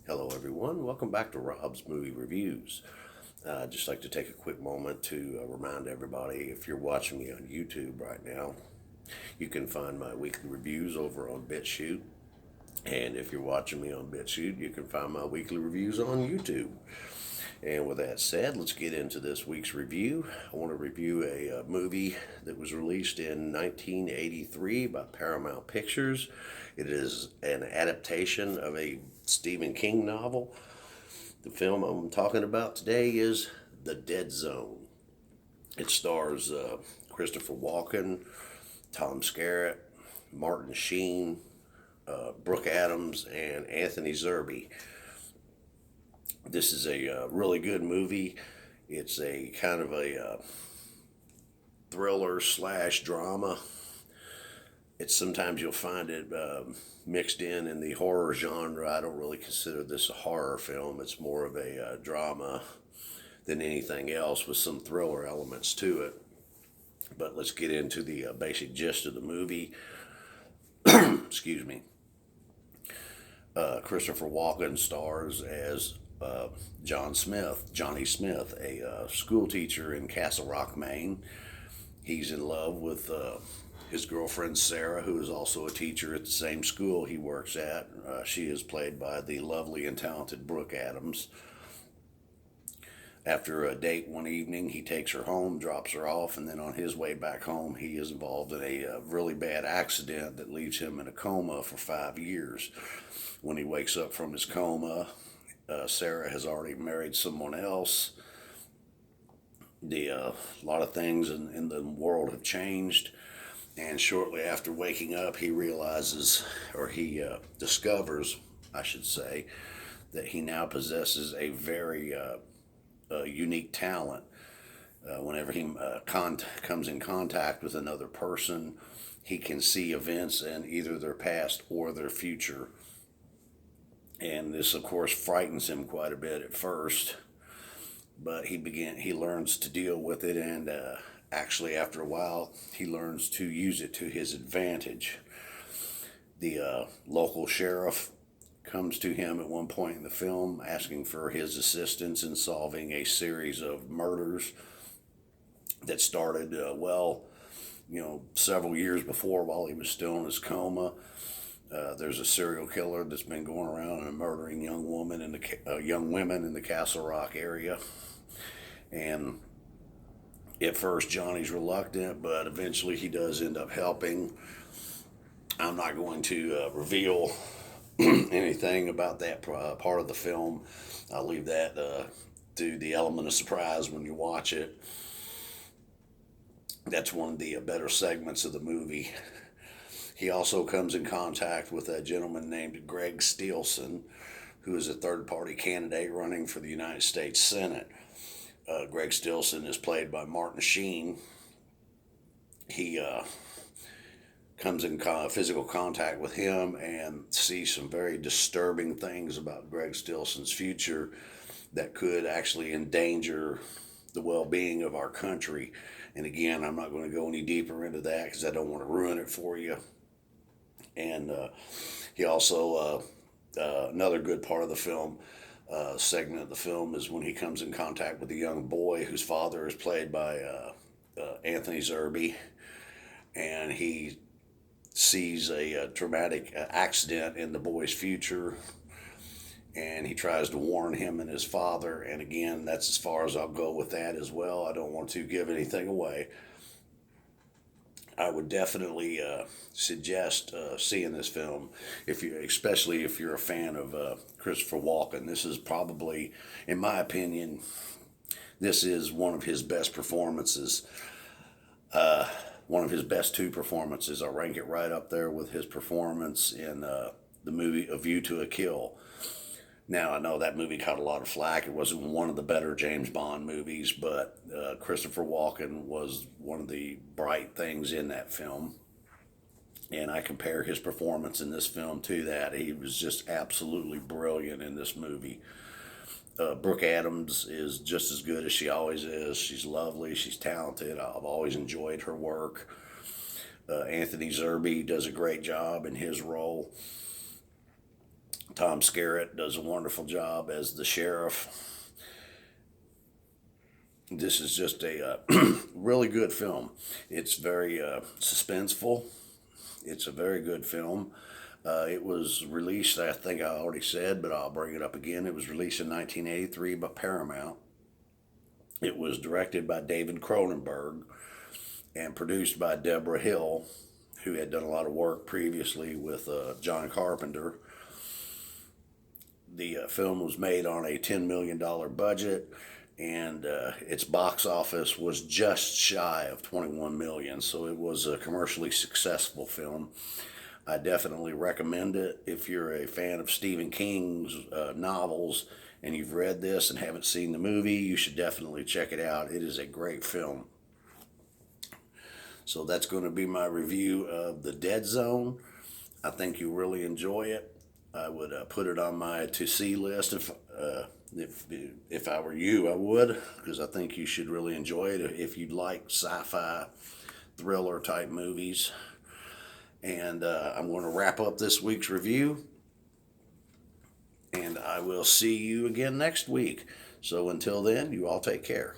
Hello, everyone. Welcome back to Rob's Movie Reviews. I'd just like to take a quick moment to remind everybody if you're watching me on YouTube right now, you can find my weekly reviews over on Bitchute. And if you're watching me on Bitchute, you can find my weekly reviews on YouTube. And with that said, let's get into this week's review. I want to review a movie that was released in 1983 by Paramount Pictures. It is an adaptation of a Stephen King novel. The film I'm talking about today is The Dead Zone. It stars Christopher Walken, Tom Skerritt, Martin Sheen, Brooke Adams, and Anthony Zerbe. This is a really good movie. It's a kind of a thriller slash drama. It's sometimes you'll find it mixed in the horror genre. I don't really consider this a horror film. It's more of a drama than anything else with some thriller elements to it. But let's get into the basic gist of the movie. Excuse me. Christopher Walken stars as Johnny Smith, a school teacher in Castle Rock, Maine. He's in love with his girlfriend Sarah, who is also a teacher at the same school he works at. She is played by the lovely and talented Brooke Adams. After a date one evening, he takes her home, drops her off, and then on his way back home, he is involved in a really bad accident that leaves him in a coma for 5 years. When he wakes up from his coma, Sarah has already married someone else. A lot of things in the world have changed, and shortly after waking up, he realizes, or he discovers, I should say, that he now possesses a very unique talent. Whenever he comes in contact with another person, he can see events in either their past or their future. And this, of course, frightens him quite a bit at first, but he learns to deal with it, and actually, after a while, he learns to use it to his advantage. The local sheriff comes to him at one point in the film asking for his assistance in solving a series of murders that started, several years before while he was still in his coma. There's a serial killer that's been going around and murdering young women in the Castle Rock area. And at first, Johnny's reluctant, but eventually he does end up helping. I'm not going to reveal anything about that part of the film. I'll leave that to the element of surprise when you watch it. That's one of the better segments of the movie. He also comes in contact with a gentleman named Greg Stilson, who is a third-party candidate running for the United States Senate. Greg Stilson is played by Martin Sheen. He comes in physical contact with him and sees some very disturbing things about Greg Stilson's future that could actually endanger the well-being of our country. And again, I'm not going to go any deeper into that because I don't want to ruin it for you. And he also, another good part of the film, segment of the film, is when he comes in contact with a young boy whose father is played by Anthony Zerbe, and he sees a traumatic accident in the boy's future, and he tries to warn him and his father. And again, that's as far as I'll go with that as well. I don't want to give anything away. I would definitely suggest seeing this film, especially if you're a fan of Christopher Walken. This is probably, in my opinion, this is one of his best performances. One of his best two performances. I rank it right up there with his performance in the movie A View to a Kill. Now, I know that movie caught a lot of flack. It wasn't one of the better James Bond movies, but Christopher Walken was one of the bright things in that film. And I compare his performance in this film to that. He was just absolutely brilliant in this movie. Brooke Adams is just as good as she always is. She's lovely. She's talented. I've always enjoyed her work. Anthony Zerbe does a great job in his role. Tom Skerritt does a wonderful job as the sheriff. This is just a really good film. It's very suspenseful. It's a very good film. It was released, I think I already said, but I'll bring it up again. It was released in 1983 by Paramount. It was directed by David Cronenberg and produced by Deborah Hill, who had done a lot of work previously with John Carpenter. The film was made on a $10 million budget, and its box office was just shy of 21 million, so it was a commercially successful film. I definitely recommend it. If you're a fan of Stephen King's novels and you've read this and haven't seen the movie, you should definitely check it out. It is a great film. So that's going to be my review of The Dead Zone. I think you'll really enjoy it. I would put it on my to-see list if I were you. I would, because I think you should really enjoy it if you'd like sci-fi thriller type movies. And I'm going to wrap up this week's review, and I will see you again next week. So until then, you all take care.